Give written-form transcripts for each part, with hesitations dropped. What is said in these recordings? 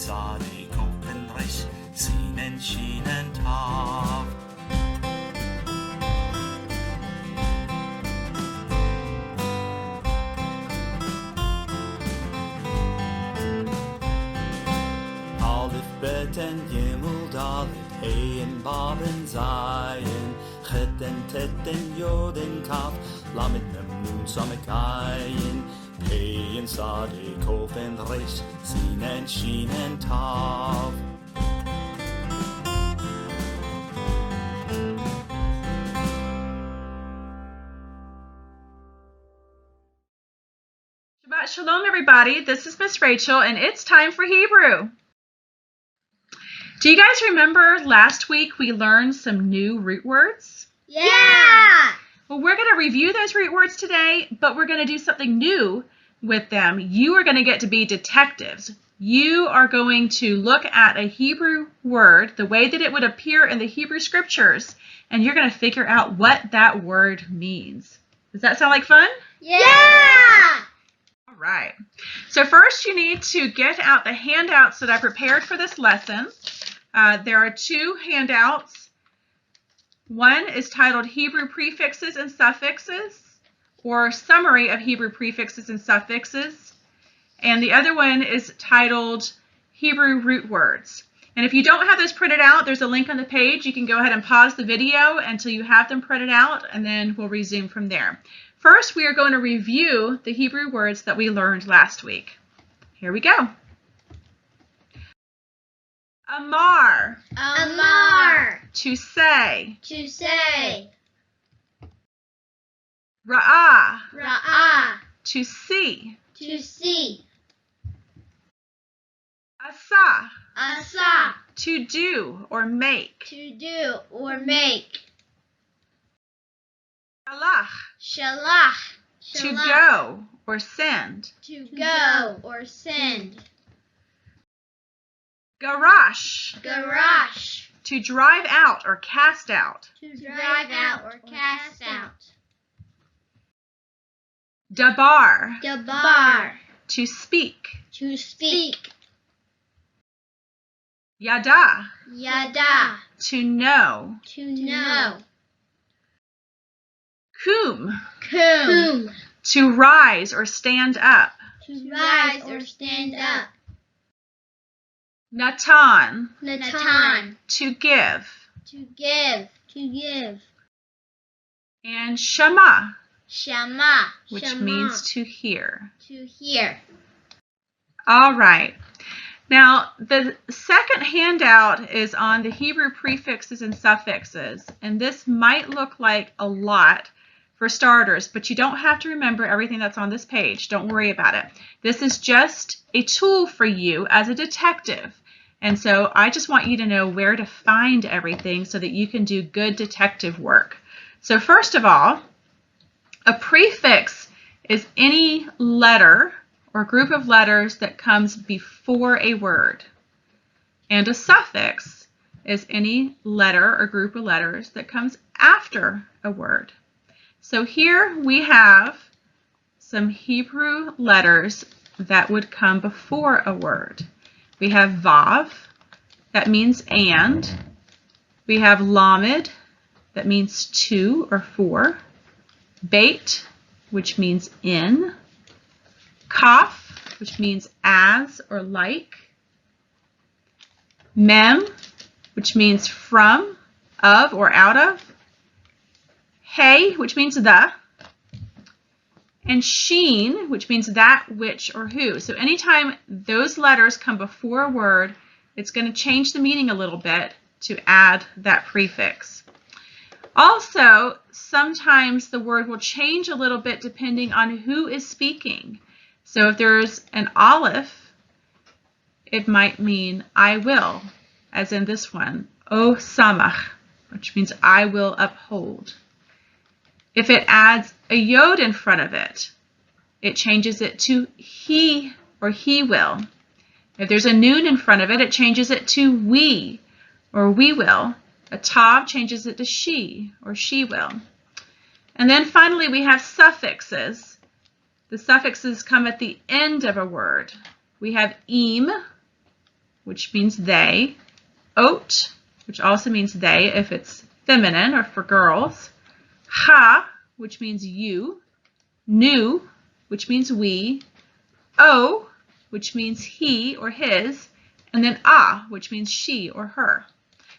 sadig, open, reich, Sinen, Schienen, Tav. Beten Gimel Dalet Ein Baben Zayin Cheten Teten Yoden Kaf Lamed Mem Nun Samek Ayin Pein Sadik Ofen Reis Sinen Shinen Tav. Shabbat Shalom, everybody. This is Miss Rachel, and it's time for Hebrew. Do you guys remember last week we learned some new root words? Yeah! Well, we're going to review those root words today, but we're going to do something new with them. You are going to get to be detectives. You are going to look at a Hebrew word, the way that it would appear in the Hebrew scriptures, and you're going to figure out what that word means. Does that sound like fun? Yeah! All right. So first you need to get out the handouts that I prepared for this lesson. There are two handouts. One is titled Hebrew Prefixes and Suffixes, or Summary of Hebrew Prefixes and Suffixes. And the other one is titled Hebrew Root Words. And if you don't have those printed out, there's a link on the page. You can go ahead and pause the video until you have them printed out, and then we'll resume from there. First, we are going to review the Hebrew words that we learned last week. Here we go. Amar. Amar. To say. To say. Ra'ah. Ra'ah. To see. To see. Asa. Asa. To do or make. To do or make. Shalach. Shalach. To go or send. To go or send. Garash. Garash. To drive out or cast out. To drive out or cast out. Dabar. Dabar. To speak. To speak. Yada. Yada. To know. To know. Kum. Kum. To rise or stand up. To rise or stand up. Natan. Natan. To give. To give. To give. And Shama, Shama. which Shama. means to hear. To hear. All right. Now, the second handout is on the Hebrew prefixes and suffixes, and this might look like a lot for starters, but you don't have to remember everything that's on this page. Don't worry about it. This is just a tool for you as a detective, and so I just want you to know where to find everything so that you can do good detective work. So first of all, a prefix is any letter or group of letters that comes before a word. And a suffix is any letter or group of letters that comes after a word. So here we have some Hebrew letters that would come before a word. We have Vav, that means and. We have Lamed, that means to or for. Beit, which means in. Kaf, which means as or like. Mem, which means from, of, or out of. Hey, which means the. And Sheen, which means that, which, or who. So anytime those letters come before a word, it's going to change the meaning a little bit to add that prefix. Also, sometimes the word will change a little bit depending on who is speaking. So if there's an aleph, it might mean I will, as in this one, O samach, which means I will uphold. If it adds a yod in front of it, it changes it to he or he will. If there's a nun in front of it, it changes it to we or we will. A tav changes it to she or she will. And then finally we have suffixes. The suffixes come at the end of a word. We have im, which means they. Ot, which also means they if it's feminine or for girls. Ha, which means you. Nu, which means we. O, which means he or his. And then a, which means she or her.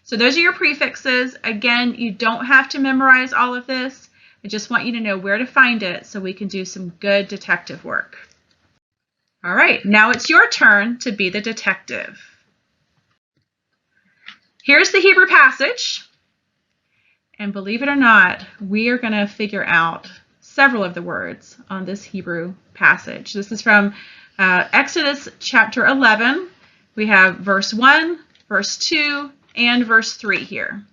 So those are your prefixes. Again, you don't have to memorize all of this. I just want you to know where to find it so we can do some good detective work. All right, now it's your turn to be the detective. Here's the Hebrew passage. And believe it or not, we are going to figure out several of the words on this Hebrew passage. This is from Exodus chapter 11. We have verse 1, verse 2, and verse 3 here.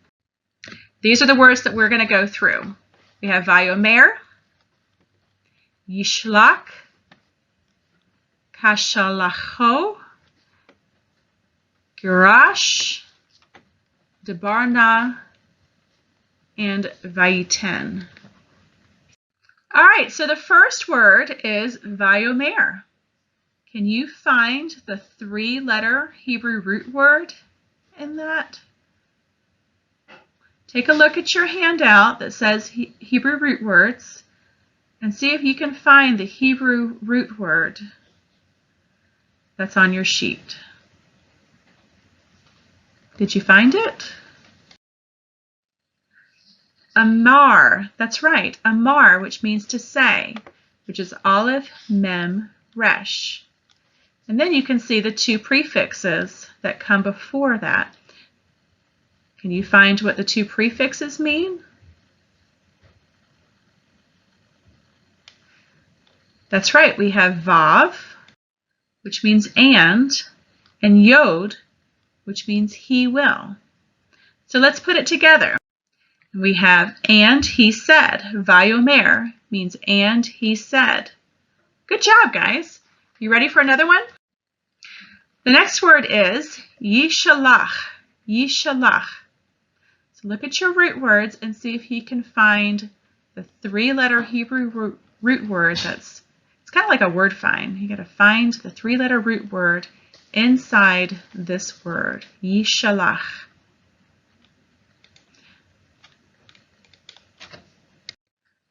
These are the words that we're going to go through. We have Vayomer, Yishlach, Kashalacho, Girash, Debarna, and Vayiten. All right, so the first word is Vayomer. Can you find the 3-letter Hebrew root word in that? Take a look at your handout that says Hebrew root words and see if you can find the Hebrew root word that's on your sheet. Did you find it? Amar, that's right, Amar, which means to say, which is Aleph, Mem, Resh. And then you can see the 2 prefixes that come before that. Can you find what the 2 prefixes mean? That's right, we have Vav, which means and Yod, which means he will. So let's put it together. We have and he said. Vayomer means and he said. Good job, guys. You ready for another one? The next word is Yishalach. Yishalach. So look at your root words and see if you can find the 3-letter Hebrew root word it's kind of like a word find. You got to find the 3-letter root word inside this word, Yishalach.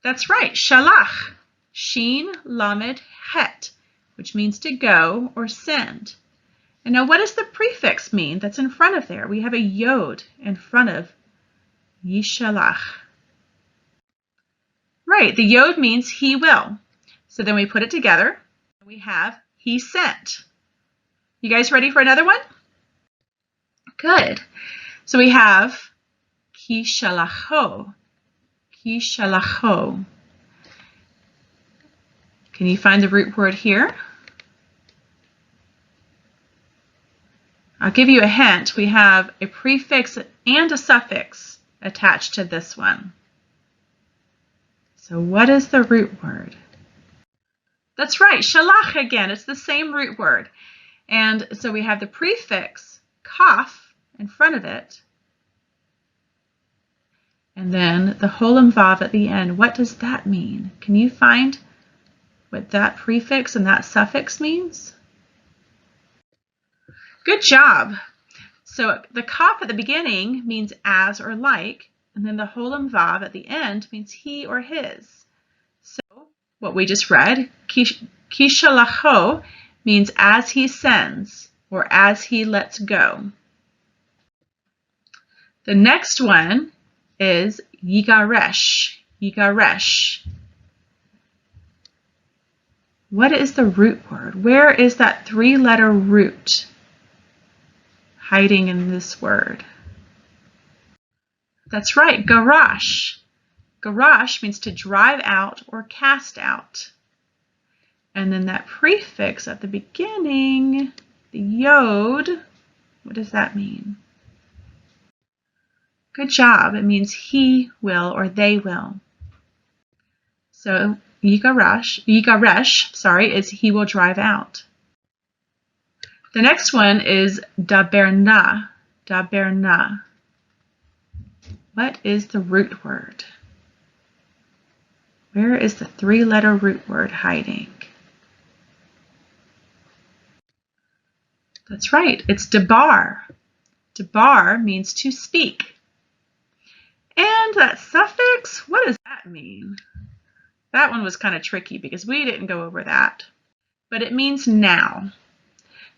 That's right, Shalach. Shin, Lamed, Het, which means to go or send. And now what does the prefix mean that's in front of there? We have a Yod in front of Yishalach. Right, the Yod means he will. So then we put it together. We have he sent. You guys ready for another one? Good. So we have Ki Shalacho. Ki Shalacho. Can you find the root word here? I'll give you a hint. We have a prefix and a suffix attached to this one. So what is the root word? That's right, shalach again. It's the same root word. And so we have the prefix, kaf, in front of it. And then the holem vav at the end. What does that mean? Can you find what that prefix and that suffix means? Good job. So the kaf at the beginning means as or like, and then the holem vav at the end means he or his. So what we just read, kishalacho, means as he sends or as he lets go. The next one is yigaresh. Yigaresh. What is the root word? Where is that 3-letter root hiding in this word? That's right, garash. Garash means to drive out or cast out. And then that prefix at the beginning, the yod, what does that mean? Good job. It means he will or they will. So yigaresh, is he will drive out. The next one is daberna. Daberna. What is the root word? Where is the 3-letter root word hiding? That's right. It's debar. Debar means to speak. And that suffix, what does that mean? That one was kind of tricky because we didn't go over that. But it means now.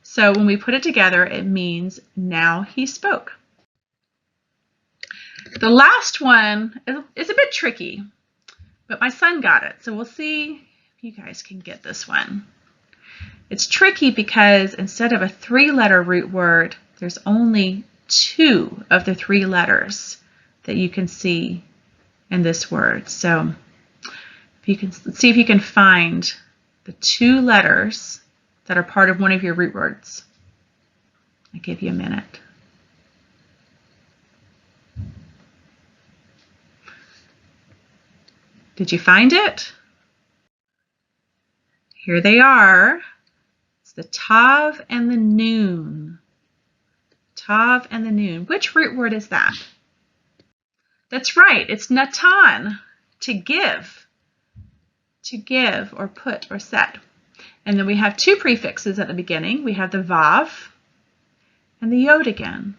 So when we put it together, it means now he spoke. The last one is a bit tricky, but my son got it. So we'll see if you guys can get this one. It's tricky because instead of a 3-letter root word, there's only 2 of the 3 letters that you can see in this word. So if you can see if you can find the 2 letters that are part of one of your root words. I'll give you a minute. Did you find it? Here they are. It's the tav and the noon. Tav and the noon. Which root word is that? That's right. It's natan, to give. To give or put or set. And then we have 2 prefixes at the beginning. We have the vav and the yod again.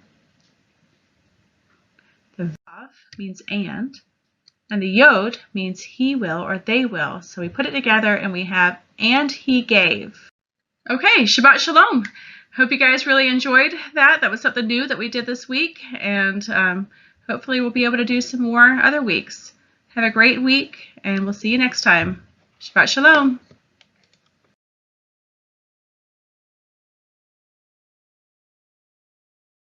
The vav means and the yod means he will or they will. So we put it together and we have and he gave. Okay, Shabbat Shalom. Hope you guys really enjoyed that. That was something new that we did this week, and hopefully we'll be able to do some more other weeks. Have a great week, and we'll see you next time. Shabbat Shalom.